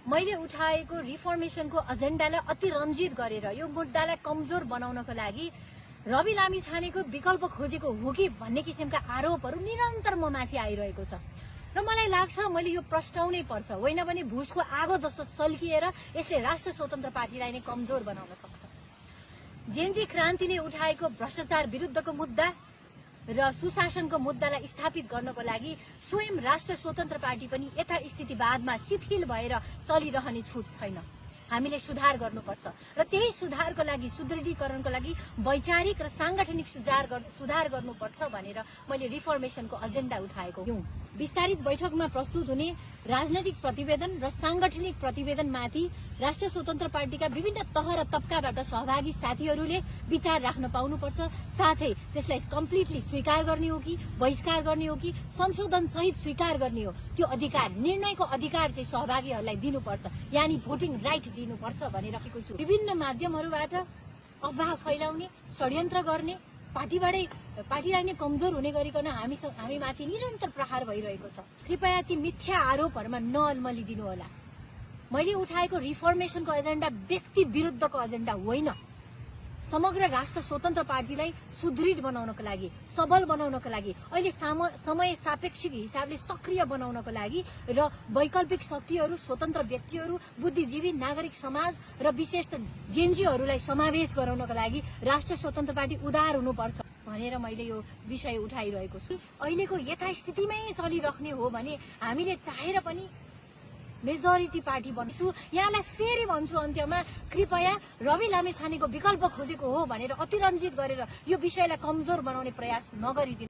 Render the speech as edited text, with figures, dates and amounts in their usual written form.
मैले उठाएको रिफर्मेसनको एजेन्डालाई अतिरञ्जित गरेर यो मुद्दालाई कमजोर बनाउनको लागि रवि लामिछानेको विकल्प खोजेको हो कि भन्ने किसिमका आरोपहरू निरन्तर म माथि आइरहेको छ र मलाई लाग्छ मैले यो प्रस्ताउनै पर्छ, होइन भने भुसको आगो जस्तो सल्किएर यसले राष्ट्र स्वतन्त्र पार्टीलाई नै कमजोर बनाउन सक्छ। जेनजी क्रान्तिले उठाएको भ्रष्टाचार विरुद्धको मुद्दा र सुशासनको मुद्दालाई स्थापित गर्नको लागि स्वयं राष्ट्र स्वतन्त्र पार्टी पनि यथास्थितिवादमा शिथिल भएर चलिरहने छुट छैन। हामीले सुधार गर्नुपर्छ र त्यही सुधारको लागि सुदृढीकरणको लागि वैचारिक र सांगठनिक सुधार गर्नुपर्छ भनेर मैले रिफर्मेसनको एजेन्डा उठाएको हुँ। विस्तारित बैठकमा प्रस्तुत हुने राजनैतिक प्रतिवेदन र सांगठनिक प्रतिवेदनमाथि राष्ट्र स्वतन्त्र पार्टीका विभिन्न तह र तबकाबाट सहभागी साथीहरूले विचार राख्न पाउनुपर्छ। साथै त्यसलाई कम्प्लिटली स्वीकार गर्ने हो कि बहिष्कार गर्ने हो कि संशोधन सहित स्वीकार गर्ने हो, त्यो अधिकार, निर्णयको अधिकार चाहिँ सहभागीहरूलाई दिनुपर्छ, यानी भोटिङ राइट दिनुपर्छ भनेर राखेको छु। विभिन्न माध्यमहरूबाट अफवाह फैलाउने, षड्यन्त्र गर्ने, पार्टीलाई नै कमजोर हुने गरिकन हामी माथि निरन्तर प्रहार भइरहेको छ। कृपया ती मिथ्या आरोपहरूमा नअल्मलिदिनु होला। मैले उठाएको रिफर्मेसनको एजेन्डा व्यक्ति विरुद्धको एजेन्डा होइन, समग्र राष्ट्र स्वतन्त्र पार्टीलाई सुदृढ बनाउनको लागि, सबल बनाउनको लागि, अहिले समय सापेक्षिक हिसाबले सक्रिय बनाउनको लागि र वैकल्पिक शक्तिहरू, स्वतन्त्र व्यक्तिहरू, बुद्धिजीवी, नागरिक समाज र विशेष जेनजीहरूलाई समावेश गराउनको लागि राष्ट्र स्वतन्त्र पार्टी उदार हुनुपर्छ भनेर मैले यो विषय उठाइरहेको छु। अहिलेको यथास्थितिमै चलिराख्ने हो भने हामीले चाहेर पनि मेजोरिटी पार्टी बन्छु। यहाँलाई फेरि भन्छु, अन्त्यमा कृपया रवि लामिछानेको विकल्प खोजेको हो भनेर अतिरञ्जित गरेर यो विषयलाई कमजोर बनाउने प्रयास नगरिदिनु।